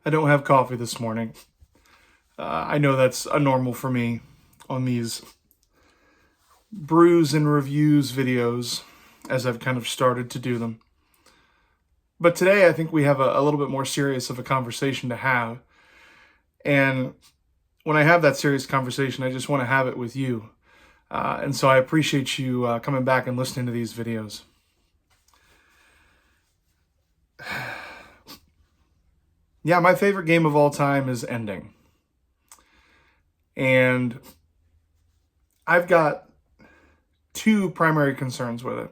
I don't have coffee this morning. I know that's a normal for me on these brews and reviews videos as I've kind of started to do them. But today I think we have a little bit more serious of a conversation to have. And when I have that serious conversation, I just want to have it with you. And so I appreciate you coming back and listening to these videos. Yeah, my favorite game of all time is ending. And I've got two primary concerns with it.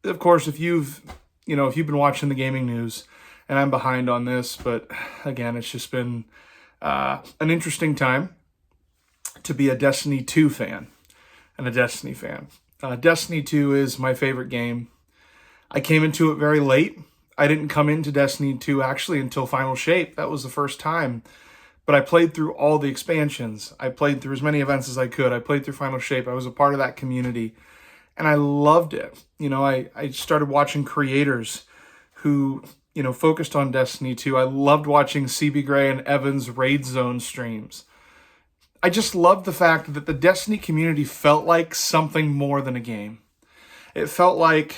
Of course, if you've been watching the gaming news, and I'm behind on this, but again, it's just been an interesting time to be a Destiny 2 fan and a Destiny fan. Destiny 2 is my favorite game. I came into it very late. I didn't come into Destiny 2 actually until Final Shape. That was the first time. But I played through all the expansions. I played through as many events as I could. I played through Final Shape. I was a part of that community. And I loved it. I started watching creators who, focused on Destiny 2. I loved watching CB Gray and Evan's Raid Zone streams. I just loved the fact that the Destiny community felt like something more than a game. It felt like,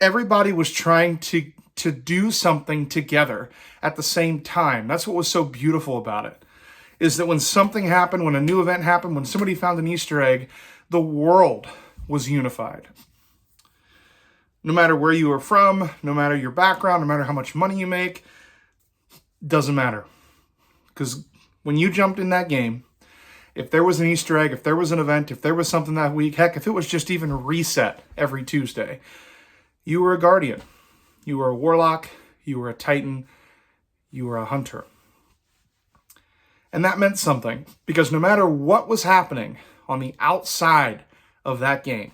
everybody was trying to do something together at the same time. That's what was so beautiful about it, is that when something happened, when a new event happened, when somebody found an Easter egg, the world was unified. No matter where you are from, no matter your background, no matter how much money you make, doesn't matter. Because when you jumped in that game, if there was an Easter egg, if there was an event, if there was something that week, heck, if it was just even a reset every Tuesday, you were a guardian. You were a warlock. You were a titan. You were a hunter. And that meant something, because no matter what was happening on the outside of that game,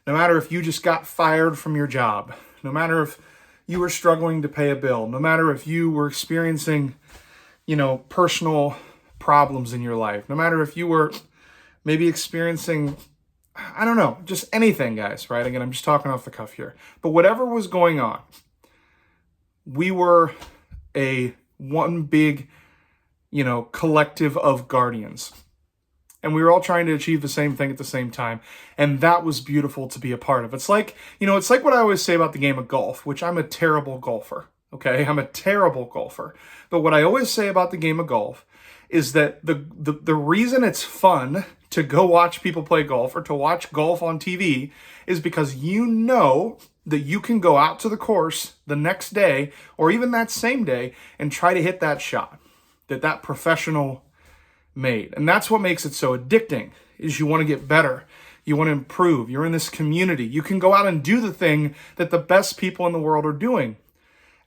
no matter if you just got fired from your job, no matter if you were struggling to pay a bill, no matter if you were experiencing, personal problems in your life, no matter if you were maybe experiencing, I don't know, just anything, guys, right? Again, I'm just talking off the cuff here. But whatever was going on, we were one big, collective of guardians. And we were all trying to achieve the same thing at the same time. And that was beautiful to be a part of. It's like what I always say about the game of golf, which I'm a terrible golfer. Okay, I'm a terrible golfer. But what I always say about the game of golf is that the reason it's fun to go watch people play golf or to watch golf on TV is because you know that you can go out to the course the next day or even that same day and try to hit that shot that professional made. And that's what makes it so addicting, is you want to get better. You want to improve. You're in this community. You can go out and do the thing that the best people in the world are doing,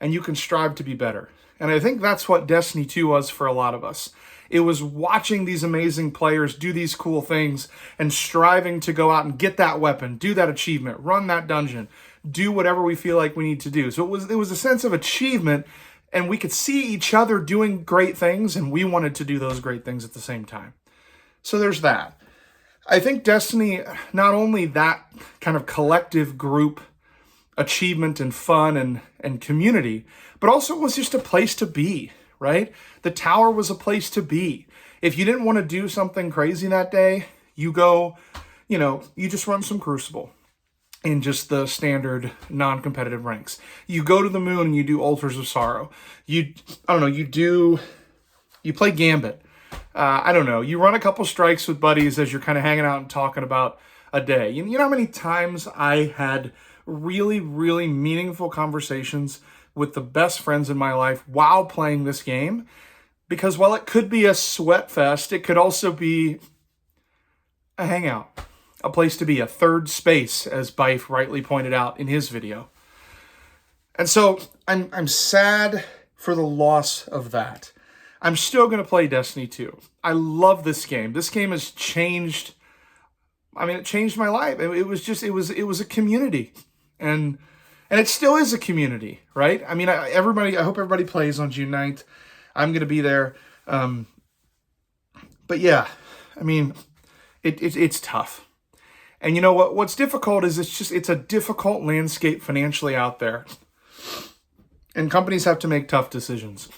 and you can strive to be better. And I think that's what Destiny 2 was for a lot of us. It was watching these amazing players do these cool things and striving to go out and get that weapon, do that achievement, run that dungeon, do whatever we feel like we need to do. So it was a sense of achievement, and we could see each other doing great things, and we wanted to do those great things at the same time. So there's that. I think Destiny, not only that kind of collective group achievement and fun and community, but also it was just a place to be, right? The tower was a place to be. If you didn't want to do something crazy that day, you go, you just run some Crucible in just the standard non-competitive ranks. You go to the moon and you do Altars of Sorrow. You play Gambit. You run a couple strikes with buddies as you're kind of hanging out and talking about a day. You know how many times I had really, really meaningful conversations with the best friends in my life while playing this game? Because while it could be a sweat fest, it could also be a hangout, a place to be, a third space, as Bife rightly pointed out in his video. And so I'm sad for the loss of that. I'm still going to play Destiny 2. I love this game. This game has changed. It changed my life. It was a community, and it still is a community, right? I hope everybody plays on June 9th. I'm going to be there. But yeah, it's tough. And you know what's difficult is it's a difficult landscape financially out there. And companies have to make tough decisions.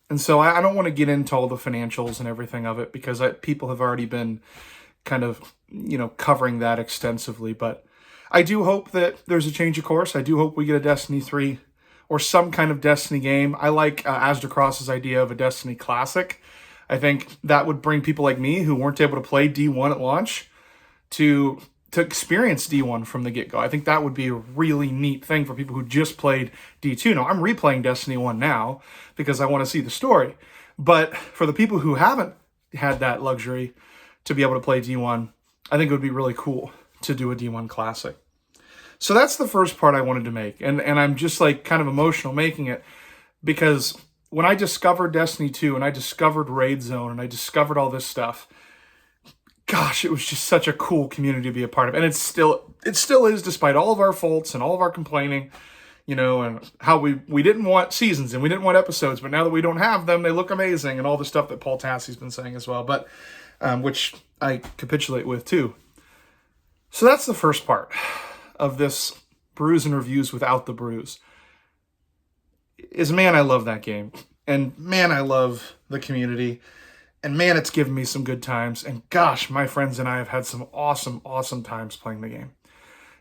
And so I don't want to get into all the financials and everything of it, because people have already been kind of, covering that extensively. But I do hope that there's a change of course. I do hope we get a Destiny 3 or some kind of Destiny game. I like Asdacross's idea of a Destiny Classic. I think that would bring people like me who weren't able to play D1 at launch to experience D1 from the get-go. I think that would be a really neat thing for people who just played D2. Now, I'm replaying Destiny 1 now because I want to see the story. But for the people who haven't had that luxury to be able to play D1, I think it would be really cool to do a D1 Classic. So that's the first part I wanted to make. And I'm just like kind of emotional making it, because when I discovered Destiny 2 and I discovered Raid Zone and I discovered all this stuff, gosh, it was just such a cool community to be a part of. And it still is, despite all of our faults and all of our complaining, and how we didn't want seasons and we didn't want episodes, but now that we don't have them, they look amazing, and all the stuff that Paul Tassie's been saying as well, but which I capitulate with too. So that's the first part of this Brews and Reviews without the brews. Is, man, I love that game. And man, I love the community. And man, it's given me some good times. And gosh, my friends and I have had some awesome, awesome times playing the game.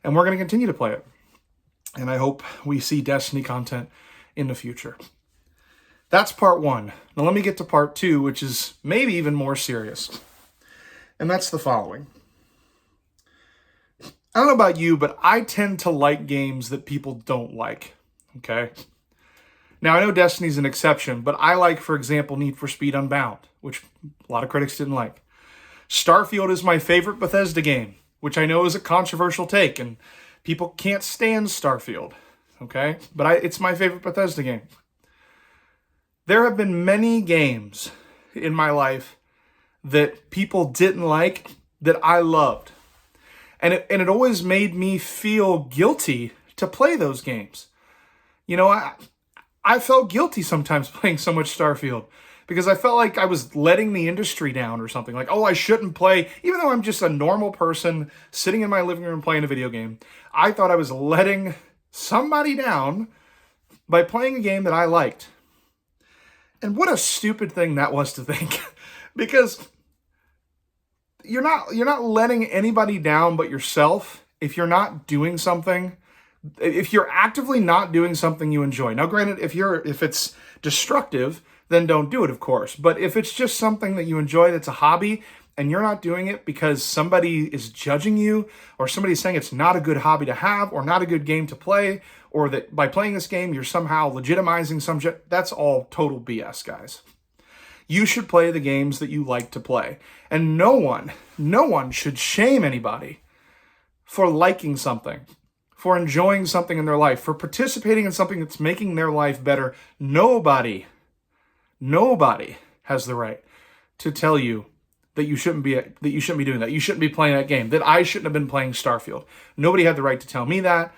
And we're going to continue to play it. And I hope we see Destiny content in the future. That's part one. Now let me get to part two, which is maybe even more serious. And that's the following. I don't know about you, but I tend to like games that people don't like. Okay? Now, I know Destiny's an exception, but I like, for example, Need for Speed Unbound, which a lot of critics didn't like. Starfield is my favorite Bethesda game, which I know is a controversial take, and people can't stand Starfield, okay? But it's my favorite Bethesda game. There have been many games in my life that people didn't like that I loved. And it always made me feel guilty to play those games. I felt guilty sometimes playing so much Starfield, because I felt like I was letting the industry down or something. Like, I shouldn't play. Even though I'm just a normal person sitting in my living room playing a video game, I thought I was letting somebody down by playing a game that I liked. And what a stupid thing that was to think. Because you're not letting anybody down but yourself if you're not doing something. If you're actively not doing something you enjoy. Now, granted, if it's destructive, then don't do it, of course. But if it's just something that you enjoy, that's a hobby, and you're not doing it because somebody is judging you, or somebody's saying it's not a good hobby to have, or not a good game to play, or that by playing this game, you're somehow legitimizing some shit, that's all total BS, guys. You should play the games that you like to play. And no one should shame anybody for liking something, for enjoying something in their life, for participating in something that's making their life better. Nobody has the right to tell you that you shouldn't be doing that. You shouldn't be playing that game. That I shouldn't have been playing Starfield. Nobody had the right to tell me that.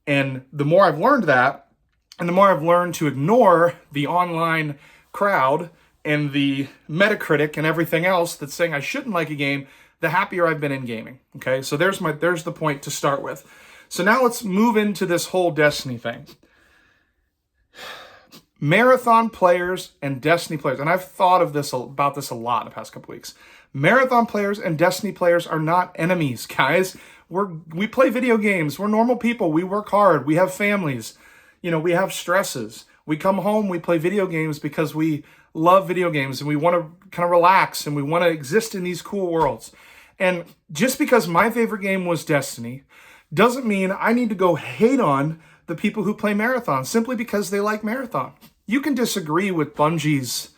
And the more I've learned that, and the more I've learned to ignore the online crowd and the Metacritic and everything else that's saying I shouldn't like a game, the happier I've been in gaming. Okay, so there's the point to start with. So now let's move into this whole Destiny thing. Marathon players and Destiny players, and I've thought about this a lot in the past couple weeks. Marathon players and Destiny players are not enemies, guys. We play video games. We're normal people. We work hard. We have families. We have stresses. We come home, we play video games because we love video games and we want to kind of relax and we want to exist in these cool worlds. And just because my favorite game was Destiny doesn't mean I need to go hate on the people who play Marathon simply because they like Marathon. You can disagree with Bungie's,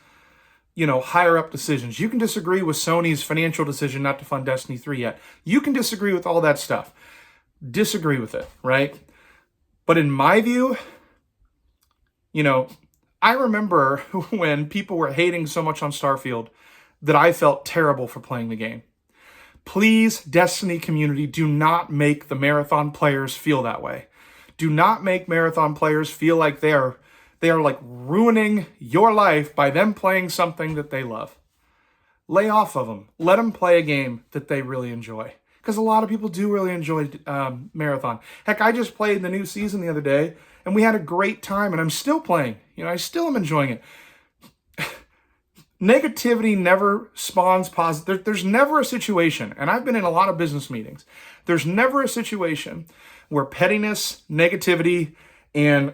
higher up decisions. You can disagree with Sony's financial decision not to fund Destiny 3 yet. You can disagree with all that stuff. Disagree with it, right? But in my view, I remember when people were hating so much on Starfield that I felt terrible for playing the game. Please, Destiny community, do not make the Marathon players feel that way. Do not make Marathon players feel like they are like ruining your life by them playing something that they love. Lay off of them. Let them play a game that they really enjoy. because a lot of people do really enjoy Marathon. Heck, I just played the new season the other day, and we had a great time, and I'm still playing. I still am enjoying it. Negativity never spawns positive. There's never a situation, and I've been in a lot of business meetings, there's never a situation where pettiness, negativity, and,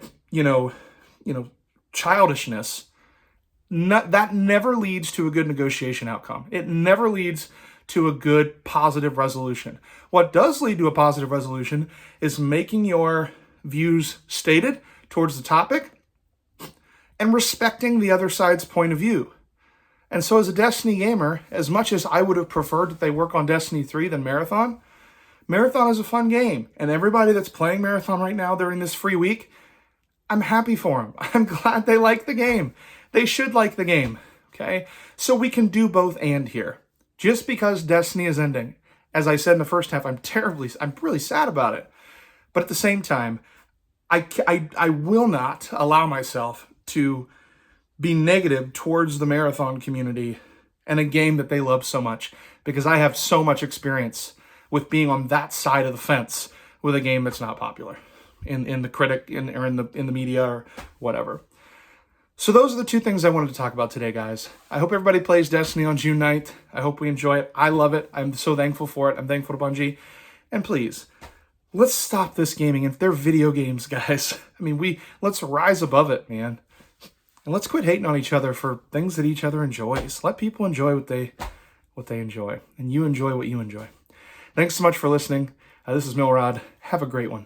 childishness, that never leads to a good negotiation outcome. It never leads to a good positive resolution. What does lead to a positive resolution is making your views stated towards the topic and respecting the other side's point of view. And so as a Destiny gamer, as much as I would have preferred that they work on Destiny 3 than Marathon, Marathon is a fun game. And everybody that's playing Marathon right now during this free week, I'm happy for them. I'm glad they like the game. They should like the game, okay? So we can do both and here. Just because Destiny is ending, as I said in the first half, I'm really sad about it. But at the same time, I will not allow myself to be negative towards the Marathon community and a game that they love so much, because I have so much experience with being on that side of the fence with a game that's not popular in the critic or in the media or whatever. So those are the two things I wanted to talk about today, guys. I hope everybody plays Destiny on June 9th. I hope we enjoy it. I love it. I'm so thankful for it. I'm thankful to Bungie. And please, let's stop this gaming. If they're video games, guys, let's rise above it, man. And let's quit hating on each other for things that each other enjoys. Let people enjoy what they enjoy, and you enjoy what you enjoy. Thanks so much for listening. This is Milrod. Have a great one.